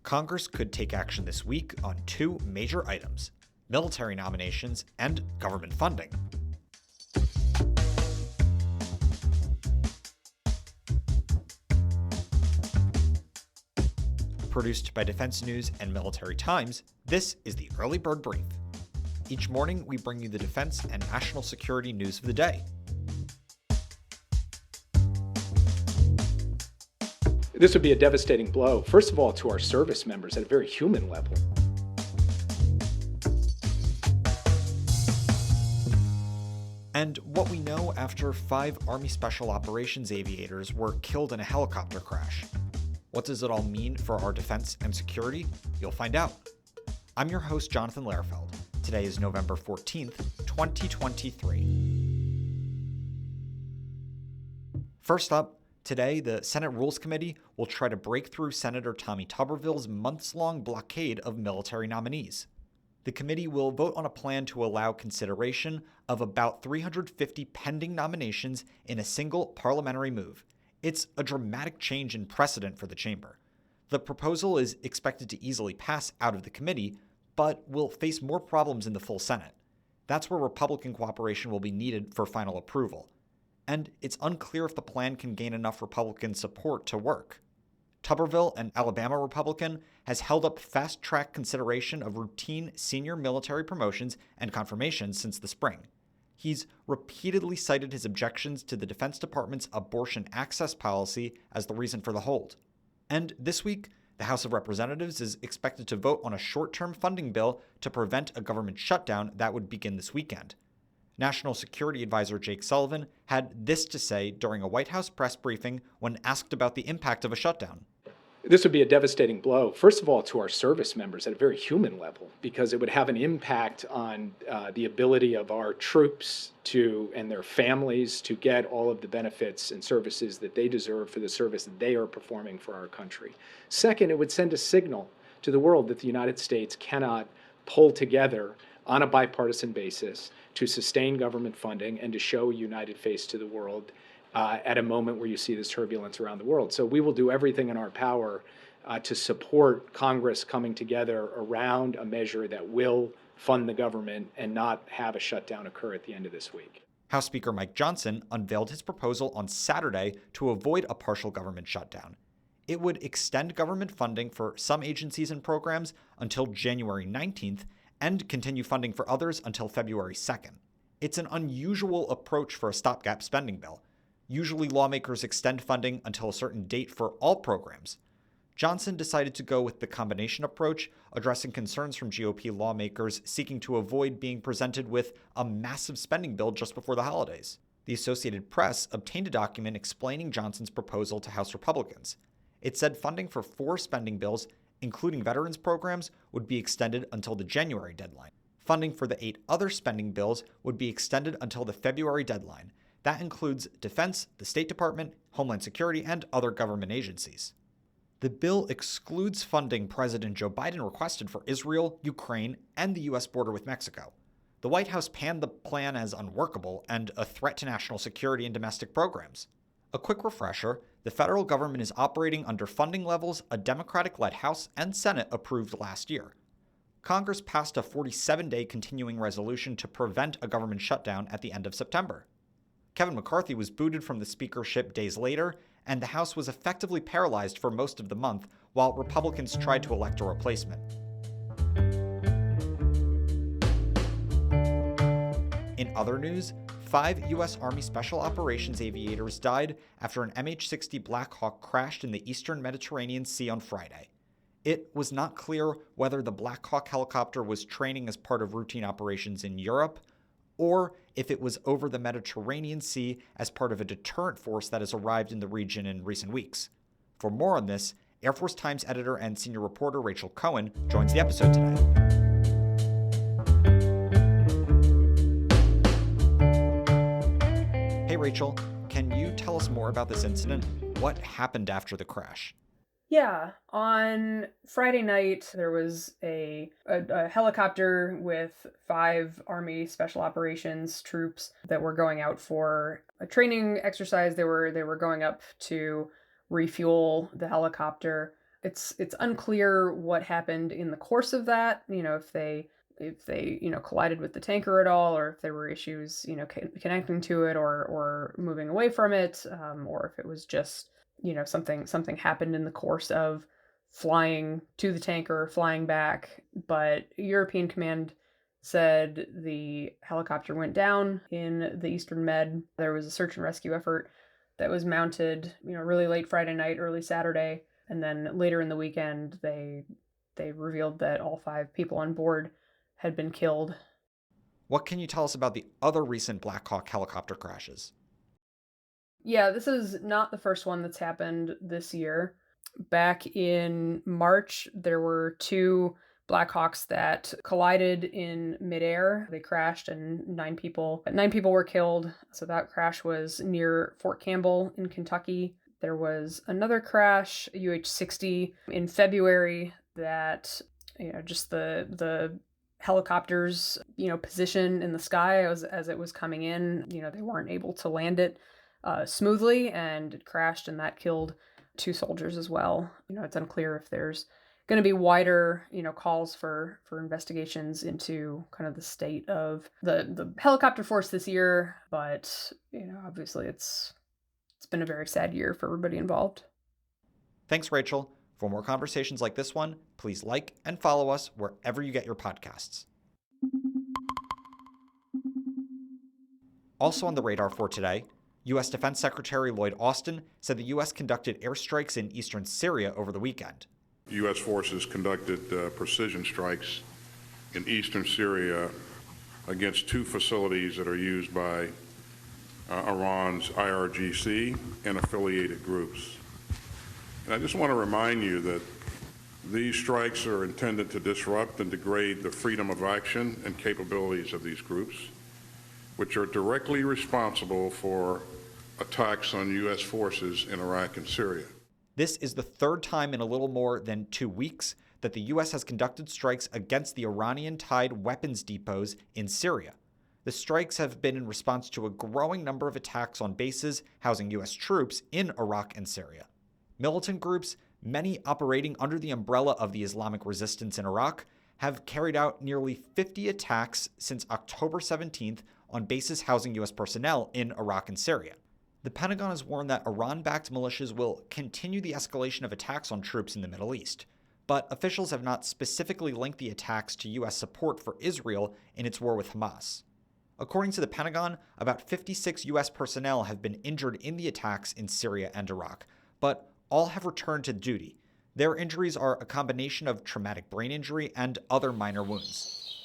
Congress could take action this week on two major items: military nominations and government funding. Produced by Defense News and Military Times, this is the Early Bird Brief. Each morning, we bring you the defense and national security news of the day. This would be a devastating blow, first of all, to our service members at a very human level. And what we know after 5 Army Special Operations aviators were killed in a helicopter crash. What does it all mean for our defense and security? You'll find out. I'm your host, Jonathan Lehrfeld. Today is November 14th, 2023. First up, today, the Senate Rules Committee will try to break through Senator Tommy Tuberville's months-long blockade of military nominees. The committee will vote on a plan to allow consideration of about 350 pending nominations in a single parliamentary move. It's a dramatic change in precedent for the chamber. The proposal is expected to easily pass out of the committee, but will face more problems in the full Senate. That's where Republican cooperation will be needed for final approval. And it's unclear if the plan can gain enough Republican support to work. Tuberville, an Alabama Republican, has held up fast-track consideration of routine senior military promotions and confirmations since the spring. He's repeatedly cited his objections to the Defense Department's abortion access policy as the reason for the hold. And this week, the House of Representatives is expected to vote on a short-term funding bill to prevent a government shutdown that would begin this weekend. National Security Advisor Jake Sullivan had this to say during a White House press briefing when asked about the impact of a shutdown. This would be a devastating blow, first of all, to our service members at a very human level, because it would have an impact on the ability of our troops and their families to get all of the benefits and services that they deserve for the service that they are performing for our country. Second, it would send a signal to the world that the United States cannot pull together on a bipartisan basis to sustain government funding and to show a united face to the world at a moment where you see this turbulence around the world. So we will do everything in our power to support Congress coming together around a measure that will fund the government and not have a shutdown occur at the end of this week. House Speaker Mike Johnson unveiled his proposal on Saturday to avoid a partial government shutdown. It would extend government funding for some agencies and programs until January 19th and continue funding for others until February 2nd. It's an unusual approach for a stopgap spending bill. Usually lawmakers extend funding until a certain date for all programs. Johnson decided to go with the combination approach, addressing concerns from GOP lawmakers seeking to avoid being presented with a massive spending bill just before the holidays. The Associated Press obtained a document explaining Johnson's proposal to House Republicans. It said funding for 4 spending bills, including veterans programs, would be extended until the January deadline. Funding for the 8 other spending bills would be extended until the February deadline. That includes Defense, the State Department, Homeland Security, and other government agencies. The bill excludes funding President Joe Biden requested for Israel, Ukraine, and the U.S. border with Mexico. The White House panned the plan as unworkable and a threat to national security and domestic programs. A quick refresher, the federal government is operating under funding levels a Democratic-led House and Senate approved last year. Congress passed a 47-day continuing resolution to prevent a government shutdown at the end of September. Kevin McCarthy was booted from the speakership days later, and the House was effectively paralyzed for most of the month while Republicans tried to elect a replacement. In other news, 5 U.S. Army Special Operations aviators died after an MH-60 Black Hawk crashed in the eastern Mediterranean Sea on Friday. It was not clear whether the Black Hawk helicopter was training as part of routine operations in Europe, or if it was over the Mediterranean Sea as part of a deterrent force that has arrived in the region in recent weeks. For more on this, Air Force Times editor and senior reporter Rachel Cohen joins the episode today. Hey Rachel, can you tell us more about this incident? What happened after the crash? Yeah, on Friday night, there was a helicopter with 5 Army Special Operations troops that were going out for a training exercise. They were going up to refuel the helicopter. It's unclear what happened in the course of that, if they collided with the tanker at all, or if there were issues connecting to it or moving away from it, or if it was just something happened in the course of flying to the tanker, flying back. But European Command said the helicopter went down in the Eastern Med. There was a search and rescue effort that was mounted really late Friday night, early Saturday, and then later in the weekend they revealed that all 5 people on board had been killed. What can you tell us about the other recent Black Hawk helicopter crashes? Yeah, this is not the first one that's happened this year. Back in March, there were 2 Black Hawks that collided in midair. They crashed and 9 people were killed. So that crash was near Fort Campbell in Kentucky. There was another crash, UH-60, in February that, just the helicopter's, position in the sky as it was coming in, they weren't able to land it smoothly, and it crashed, and that killed 2 soldiers as well. It's unclear if there's going to be wider, calls for investigations into kind of the state of the helicopter force this year. But, obviously it's been a very sad year for everybody involved. Thanks, Rachel. For more conversations like this one, please like and follow us wherever you get your podcasts. Also on the radar for today, U.S. Defense Secretary Lloyd Austin said the U.S. conducted airstrikes in eastern Syria over the weekend. U.S. forces conducted precision strikes in eastern Syria against 2 facilities that are used by Iran's IRGC and affiliated groups. And I just want to remind you that these strikes are intended to disrupt and degrade the freedom of action and capabilities of these groups, which are directly responsible for attacks on U.S. forces in Iraq and Syria. This is the 3rd time in a little more than 2 weeks that the U.S. has conducted strikes against the Iranian-tied weapons depots in Syria. The strikes have been in response to a growing number of attacks on bases housing U.S. troops in Iraq and Syria. Militant groups, many operating under the umbrella of the Islamic resistance in Iraq, have carried out nearly 50 attacks since October 17th on bases housing U.S. personnel in Iraq and Syria. The Pentagon has warned that Iran-backed militias will continue the escalation of attacks on troops in the Middle East, but officials have not specifically linked the attacks to U.S. support for Israel in its war with Hamas. According to the Pentagon, about 56 U.S. personnel have been injured in the attacks in Syria and Iraq, but all have returned to duty. Their injuries are a combination of traumatic brain injury and other minor wounds.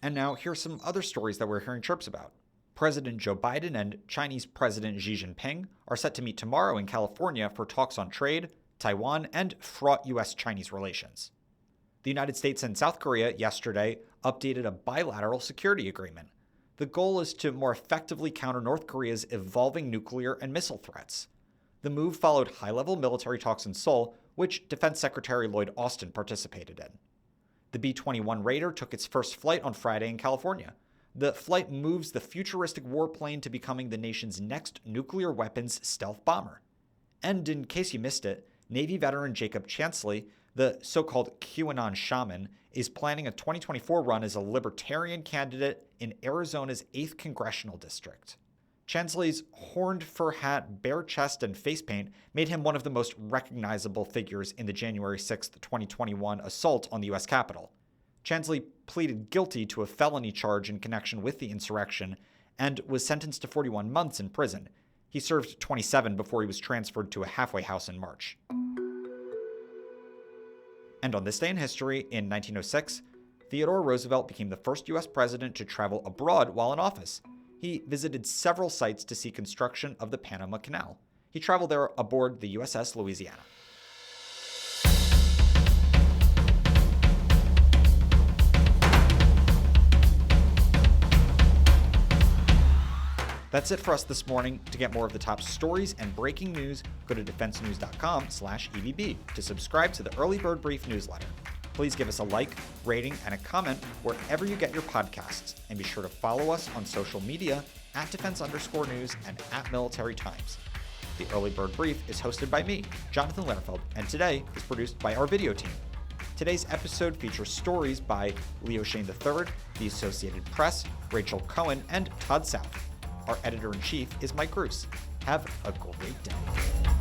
And now, here's some other stories that we're hearing chirps about. President Joe Biden and Chinese President Xi Jinping are set to meet tomorrow in California for talks on trade, Taiwan, and fraught U.S.-Chinese relations. The United States and South Korea yesterday updated a bilateral security agreement. The goal is to more effectively counter North Korea's evolving nuclear and missile threats. The move followed high-level military talks in Seoul, which Defense Secretary Lloyd Austin participated in. The B-21 Raider took its first flight on Friday in California. The flight moves the futuristic warplane to becoming the nation's next nuclear weapons stealth bomber. And in case you missed it, Navy veteran Jacob Chansley, the so-called QAnon shaman, is planning a 2024 run as a libertarian candidate in Arizona's 8th Congressional District. Chansley's horned fur hat, bare chest, and face paint made him one of the most recognizable figures in the January 6, 2021 assault on the U.S. Capitol. Chansley pleaded guilty to a felony charge in connection with the insurrection and was sentenced to 41 months in prison. He served 27 before he was transferred to a halfway house in March. And on this day in history, in 1906, Theodore Roosevelt became the first U.S. president to travel abroad while in office. He visited several sites to see construction of the Panama Canal. He traveled there aboard the USS Louisiana. That's it for us this morning. To get more of the top stories and breaking news, go to defensenews.com/EBB to subscribe to the Early Bird Brief newsletter. Please give us a like, rating, and a comment wherever you get your podcasts, and be sure to follow us on social media @Defense_News and @Military Times. The Early Bird Brief is hosted by me, Jonathan Lerfeld, and today is produced by our video team. Today's episode features stories by Leo Shane III, the Associated Press, Rachel Cohen, and Todd South. Our editor-in-chief is Mike Gruss. Have a great day.